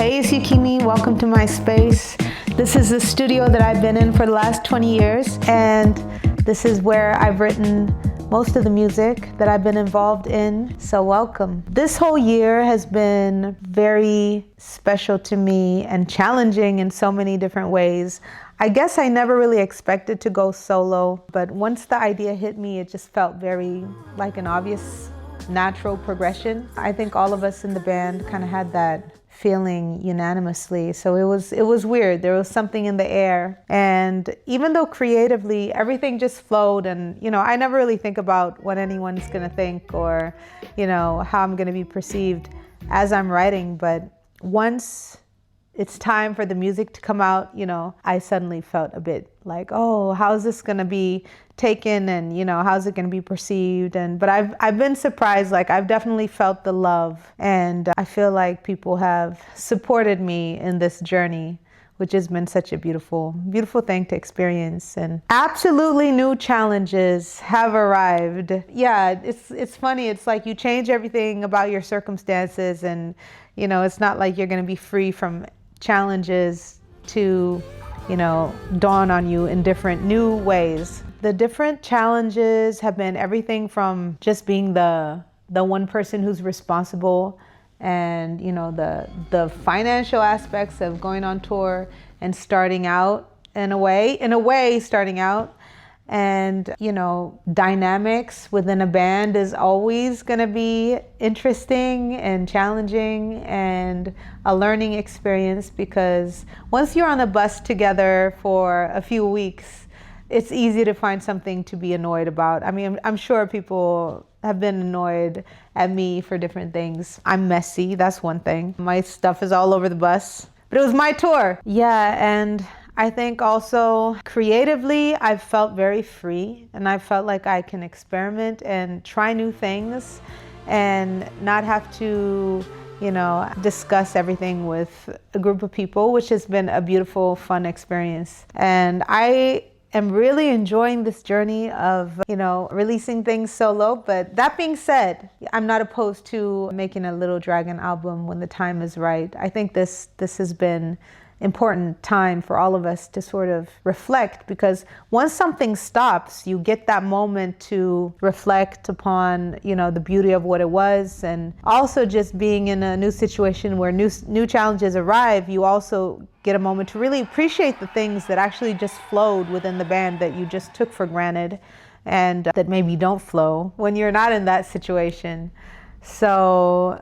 Hey, it's Yukimi. Welcome to my space. This is the studio that I've been in for the last 20 years, and this is where I've written most of the music that I've been involved in, so welcome. This whole year has been very special to me and challenging in so many different ways. I guess I never really expected to go solo, but once the idea hit me, it just felt very like an obvious, natural progression. I think all of us in the band kind of had that feeling unanimously. So it was weird. There was something in the air. And even though creatively everything just flowed, and I never really think about what anyone's gonna think or how I'm gonna be perceived as I'm writing, but once it's time for the music to come out, I suddenly felt a bit like, oh, how's this gonna be taken, and how's it gonna be perceived? But I've been surprised. Like, I've definitely felt the love, and I feel like people have supported me in this journey, which has been such a beautiful thing to experience. And absolutely new challenges have arrived. Yeah, it's funny. It's like you change everything about your circumstances, and it's not like you're gonna be free from challenges to dawn on you in different new ways. The different challenges have been everything from just being the one person who's responsible, and the financial aspects of going on tour and starting out in a way starting out. And dynamics within a band is always going to be interesting and challenging and a learning experience, because once you're on a bus together for a few weeks, it's easy to find something to be annoyed about. I mean, I'm sure people have been annoyed at me for different things. I'm messy, that's one thing. My stuff is all over the bus, but it was my tour. Yeah, and I think also creatively, I've felt very free, and I felt like I can experiment and try new things and not have to, discuss everything with a group of people, which has been a beautiful, fun experience. And I am really enjoying this journey of, releasing things solo. But that being said, I'm not opposed to making a Little Dragon album when the time is right. I think this has been important time for all of us to sort of reflect, because once something stops, you get that moment to reflect upon, the beauty of what it was. And also just being in a new situation where new challenges arrive, you also get a moment to really appreciate the things that actually just flowed within the band that you just took for granted, and that maybe don't flow when you're not in that situation. So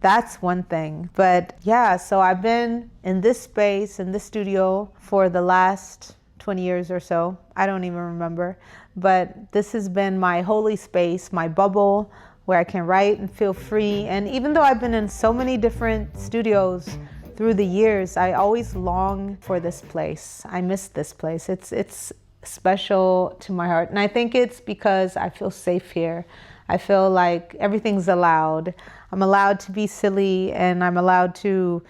that's one thing. But yeah, so I've been in this space, in this studio, for the last 20 years or so. I don't even remember. But this has been my holy space, my bubble, where I can write and feel free. And even though I've been in so many different studios through the years, I always long for this place. I miss this place. It's special to my heart. And I think it's because I feel safe here. I feel like everything's allowed. I'm allowed to be silly, and I'm allowed to,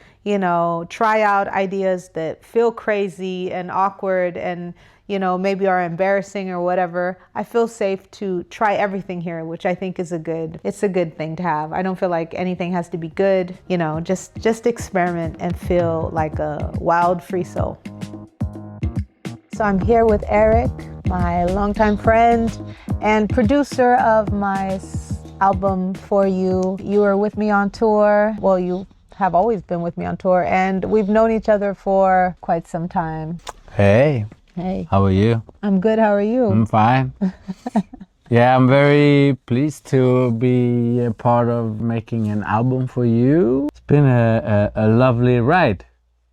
try out ideas that feel crazy and awkward and, maybe are embarrassing or whatever. I feel safe to try everything here, which I think is it's a good thing to have. I don't feel like anything has to be good, just experiment and feel like a wild free soul. So I'm here with Eric, my longtime friend and producer of my album For You. You were with me on tour. Well, you have always been with me on tour, and we've known each other for quite some time. Hey. Hey. How are you? I'm good. How are you? I'm fine. Yeah, I'm very pleased to be a part of making an album for you. It's been a lovely ride.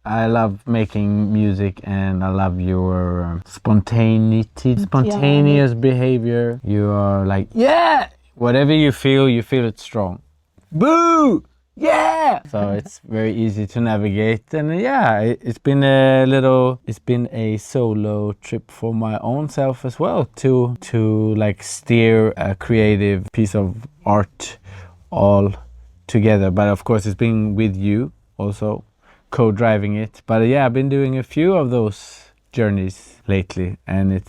I love making music, and I love your spontaneous behavior. You are like, yeah, whatever you feel it strong. Boo! Yeah! So it's very easy to navigate, and yeah, it's been a solo trip for my own self as well, to like steer a creative piece of art all together. But of course, it's been with you also, co-driving it. But yeah, I've been doing a few of those journeys lately, and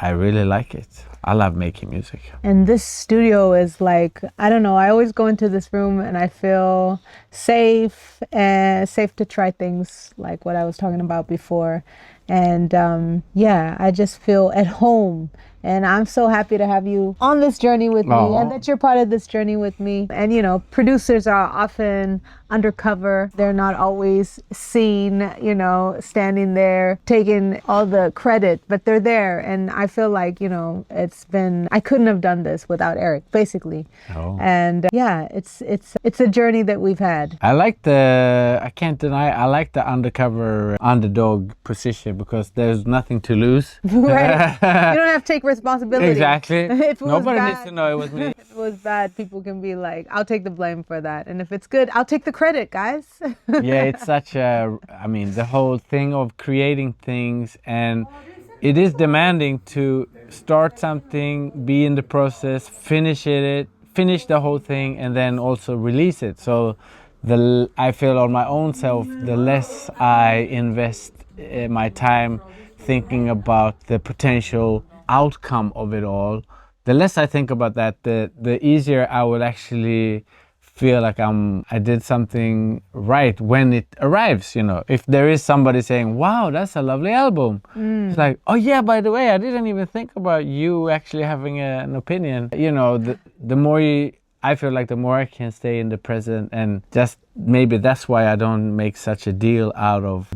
I really like it. I love making music. And this studio is like, I don't know, I always go into this room and I feel safe and safe to try things like what I was talking about before. And yeah, I just feel at home. And I'm so happy to have you on this journey with me and that you're part of this journey with me. And, you know, producers are often undercover. They're not always seen, you know, standing there taking all the credit, but they're there. And I feel like, you know, I couldn't have done this without Eric, basically. And yeah, it's a journey that we've had. I can't deny, I like the undercover underdog position because there's nothing to lose. Right. You don't have to take responsibility. Exactly. Nobody needs bad, to know it was me. If it was bad, people can be like, I'll take the blame for that. And if it's good, I'll take the credit, guys. Yeah, it's such I mean, the whole thing of creating things, and it is demanding to start something, be in the process, finish the whole thing, and then also release it. So I feel on my own self, the less I invest my time thinking about the potential outcome of it all, the less I think about that, the easier I will actually feel like I did something right when it arrives, you know. If there is somebody saying, wow, that's a lovely album. It's like, oh yeah, by the way, I didn't even think about you actually having an opinion. You know, the more I feel like the more I can stay in the present, and just maybe that's why I don't make such a deal out of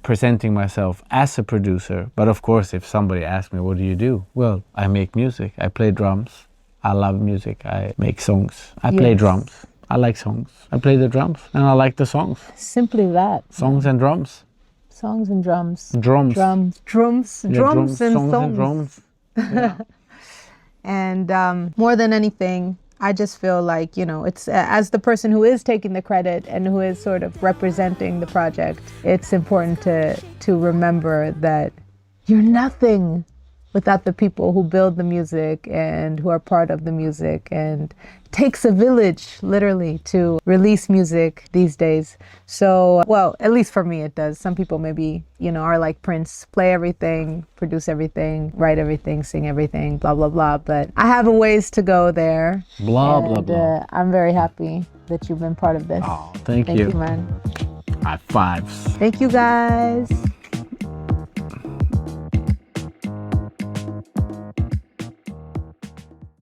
presenting myself as a producer. But of course, if somebody asks me, what do you do? Well, I make music, I play drums. I love music, I make songs. I play drums. I like songs. I play the drums and I like the songs. Simply that. Songs and drums. Songs and drums. Drums. Drums. Drums. Yeah, drums and songs. And drums. Yeah. And more than anything, I just feel like, you know, it's as the person who is taking the credit and who is sort of representing the project, it's important to remember that you're nothing without the people who build the music and who are part of the music. And it takes a village, literally, to release music these days. So, well, at least for me it does. Some people maybe, you know, are like Prince, play everything, produce everything, write everything, sing everything, blah, blah, blah. But I have a ways to go there. Blah, blah, blah. I'm very happy that you've been part of this. Oh, thank you. Thank you, man. High fives. Thank you, guys.